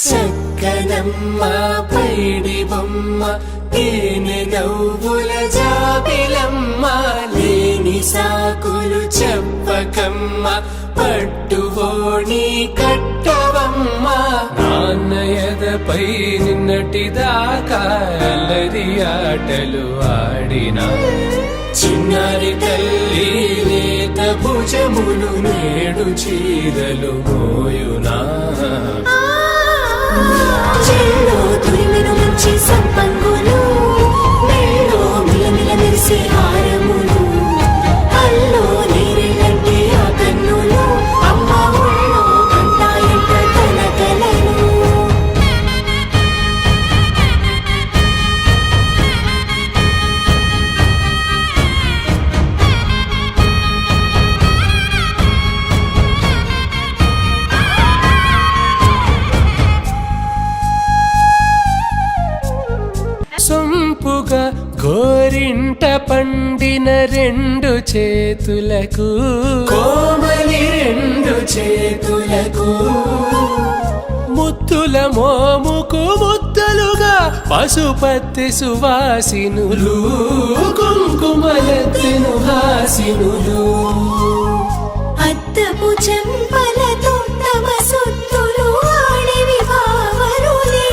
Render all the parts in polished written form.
చక్కనమ్మ పైడి బొమ్మ తేనె నవ్వుల జాబిలమ్మ లేని సాకులు చెప్పకమ్మ పట్టువోణి కట్టవమ్మ నాన్నయదపై నిన్నటిదాకా అల్లరి ఆటలు ఆడినా చిన్నారి తల్లి లేత భుజములు నేడు చీరలు మోయునా చెల్లో తురిమిన మంచి సంపంగులు మెళ్ళో మిలమిల మెరిసే హారములు అల్లో నీరెళ్ళంటే ఆ కన్నులు అమ్మ ఒళ్ళో కంటాయంట తన కలలు సొంపుగా గోరింట పండిన రెండు చేతులకు కోమలి రెండు చేతులకు ముద్దుల మోముకు ముద్దలుగా పశుపతి సువాసినులు కుంకుమలెత్తెను హాసినులు అద్దపు చెంపలతో తమ సొత్తులు ఆడివి బావరులే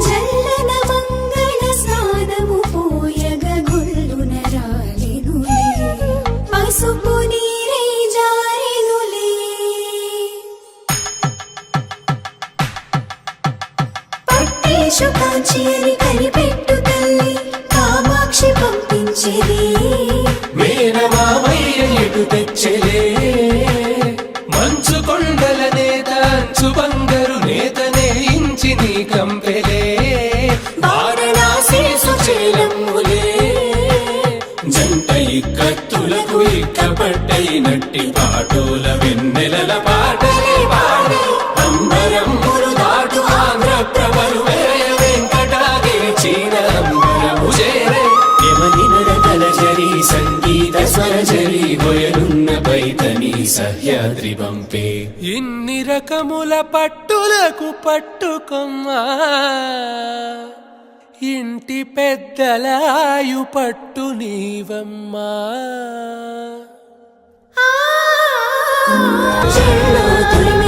జల్లన మంగళ స్నానము పోయగ గుళ్ళున రాలెనులే పసుపు నీరై జారెనులే పట్టేషు కాంచి అని కనిపెట్టు తల్లి కామాక్షి పంపించేది మేనమామయ్య ఎటు తెచ్చలే మంచు కొండల నేత అంచు బంగారు నేతనే ఇంచి నీ కంపెలే వారణాసి సుచేలమ్ములే జంట ఇక్కత్తులకు ఇక్కపట్టయినట్టి పాటోల వెన్నెలల పాటలే పాడే అంబరమ్ములు దాటు ఆంధ్ర ప్రభలు వేయ వెంకటాగిరి చీర అంబరము చేరే యమనినడకలజరి సంగీత స్వరజరి గొయలున్న పైతని సహ్యాద్రి పంపే ఇన్ని రకముల పట్టులకు పట్టుకొమ్మా ఇంటి పెద్దలాయు పట్టు నీవమ్మా చెల్లో తురిమి